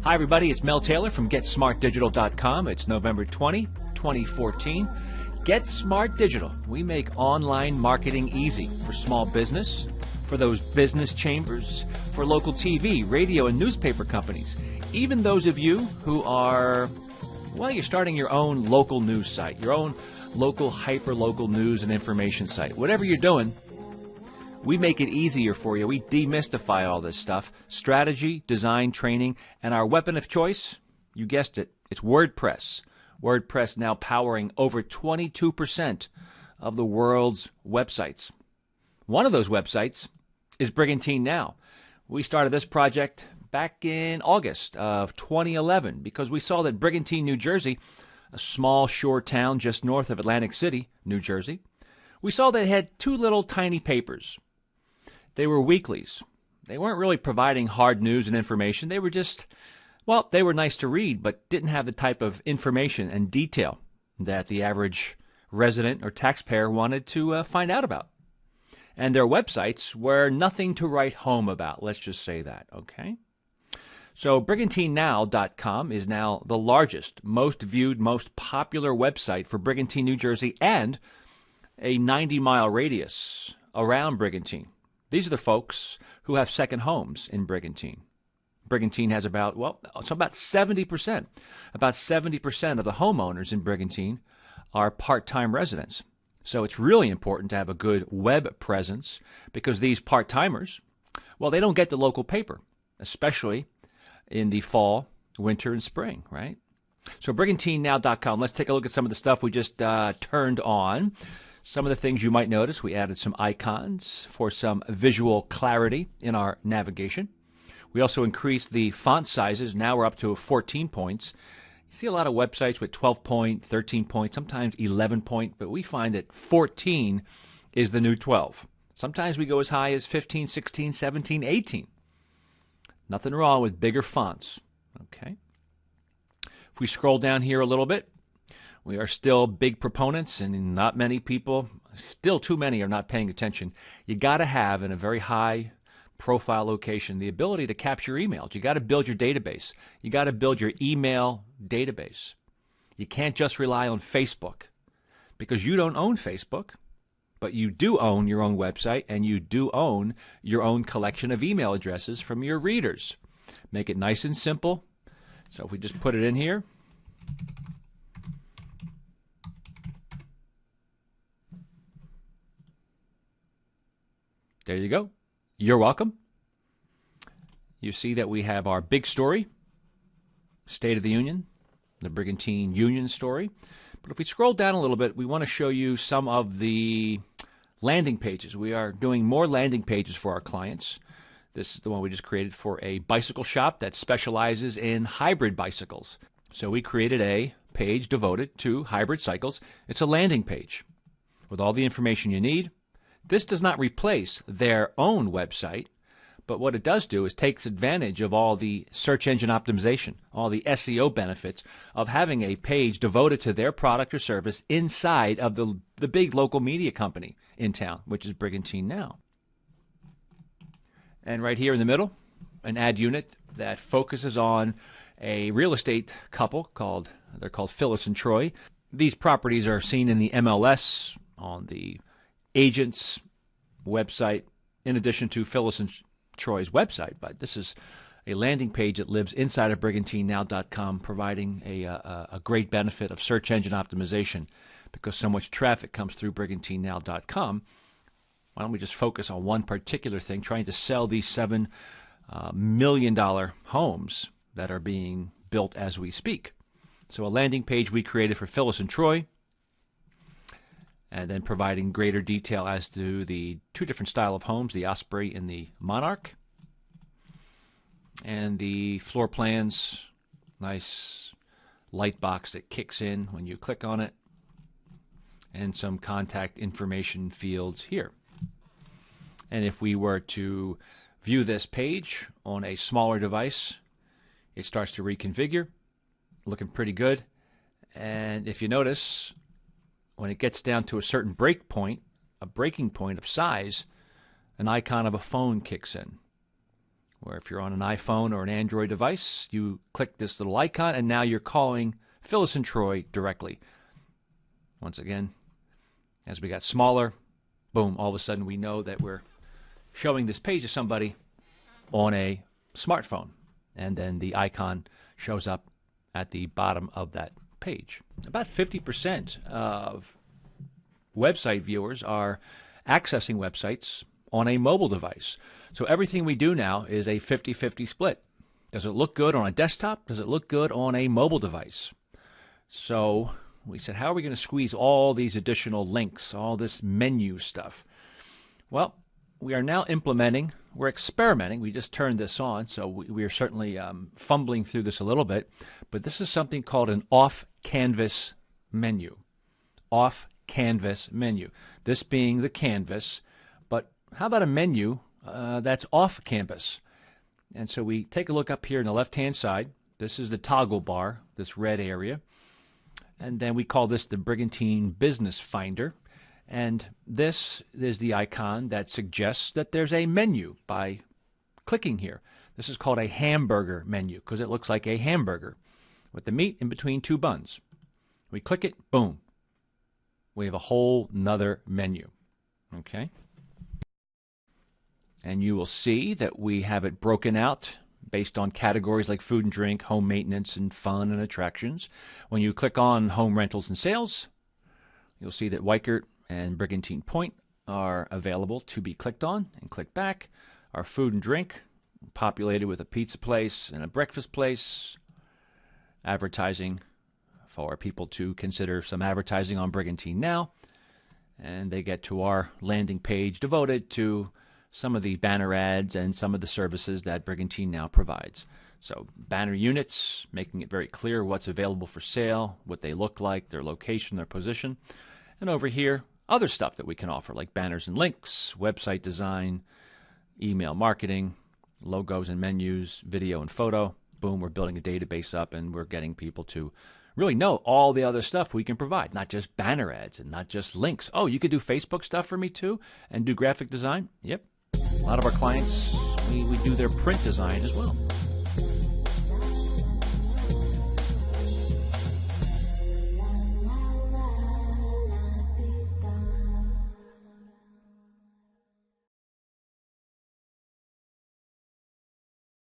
Hi everybody, it's Mel Taylor from GetSmartDigital.com. It's November 20, 2014. Get Smart Digital. We make online marketing easy for small business, for those business chambers, for local TV, radio, and newspaper companies. Even those of you who are, well, you're starting your own local news site, your own local, hyper-local news and information site. Whatever you're doing, we make it easier for you. We demystify all this stuff. Strategy, design, training, and our weapon of choice, you guessed it, it's WordPress. WordPress now powering over 22% of the world's websites. One of those websites is Brigantine Now. We started this project back in August of 2011 because we saw that Brigantine, New Jersey, a small shore town just north of Atlantic City, New Jersey, we saw they had two little tiny papers. They were weeklies. They weren't really providing hard news and information. They were just, well, they were nice to read, but didn't have the type of information and detail that the average resident or taxpayer wanted to find out about. And their websites were nothing to write home about. Let's just say that, okay? So BrigantineNow.com is now the largest, most viewed, most popular website for Brigantine, New Jersey, and a 90-mile radius around Brigantine. These are the folks who have second homes in Brigantine. Brigantine has about 70%. About 70% of the homeowners in Brigantine are part-time residents. So it's really important to have a good web presence because these part-timers, well, they don't get the local paper, especially in the fall, winter, and spring, right? So BrigantineNow.com, let's take a look at some of the stuff we just turned on. Some of the things you might notice, we added some icons for some visual clarity in our navigation. We also increased the font sizes. Now we're up to 14 points. You see a lot of websites with 12 point, 13 point, sometimes 11 point, but we find that 14 is the new 12. Sometimes we go as high as 15, 16, 17, 18. Nothing wrong with bigger fonts, okay? If we scroll down here a little bit, we are still big proponents, and not many people, still too many, are not paying attention. You got to have, in a very high-profile location, the ability to capture emails. You got to build your database. You got to build your email database. You can't just rely on Facebook, because you don't own Facebook, but you do own your own website, and you do own your own collection of email addresses from your readers. Make it nice and simple. So if we just put it in here, there you go. You're welcome. You see that we have our big story, State of the Union, the Brigantine Union story. But if we scroll down a little bit, we want to show you some of the landing pages. We are doing more landing pages for our clients. This is the one we just created for a bicycle shop that specializes in hybrid bicycles. So we created a page devoted to hybrid cycles. It's a landing page with all the information you need. This does not replace their own website, but what it does do is takes advantage of all the search engine optimization, all the SEO benefits of having a page devoted to their product or service inside of the big local media company in town, which is Brigantine Now. And right here in the middle, an ad unit that focuses on a real estate couple they're called Phyllis and Troy. These properties are seen in the MLS, on the agent's website, in addition to Phyllis and Troy's website. But this is a landing page that lives inside of BrigantineNow.com, providing a great benefit of search engine optimization because so much traffic comes through BrigantineNow.com. Why don't we just focus on one particular thing, trying to sell these $7 million homes that are being built as we speak. So a landing page we created for Phyllis and Troy, and then providing greater detail as to the two different style of homes, the Osprey and the Monarch. And the floor plans, nice light box that kicks in when you click on it, and some contact information fields here. And if we were to view this page on a smaller device, it starts to reconfigure, looking pretty good. And if you notice, when it gets down to a certain breaking point of size, an icon of a phone kicks in. where if you're on an iPhone or an Android device, you click this little icon, and now you're calling Phyllis and Troy directly. Once again, as we got smaller, boom, all of a sudden we know that we're showing this page to somebody on a smartphone, and then the icon shows up at the bottom of that page. About 50% of website viewers are accessing websites on a mobile device. So everything we do now is a 50-50 split. Does it look good on a desktop? Does it look good on a mobile device? So we said, how are we going to squeeze all these additional links, all this menu stuff? Well, we are now implementing, we're experimenting, we just turned this on, so we are certainly fumbling through this a little bit, but this is something called an off-canvas menu. Off-canvas menu. This being the canvas, but how about a menu that's off-canvas? And so we take a look up here on the left-hand side. This is the toggle bar, this red area. And then we call this the Brigantine Business Finder. And this is the icon that suggests that there's a menu by clicking here. This is called a hamburger menu because it looks like a hamburger with the meat in between two buns. We click it, boom. We have a whole nother menu. Okay? And you will see that we have it broken out based on categories like food and drink, home maintenance, and fun and attractions. When you click on home rentals and sales, you'll see that Weikert and Brigantine Point are available to be clicked on and click back. Our food and drink, populated with a pizza place and a breakfast place. Advertising for people to consider some advertising on Brigantine Now. And they get to our landing page devoted to some of the banner ads and some of the services that Brigantine Now provides. So banner units, making it very clear what's available for sale, what they look like, their location, their position. And over here, other stuff that we can offer, like banners and links, website design, email marketing, logos and menus, video and photo. Boom, we're building a database up, and we're getting people to really know all the other stuff we can provide, not just banner ads and not just links. Oh, you could do Facebook stuff for me too and do graphic design? Yep. A lot of our clients, we do their print design as well.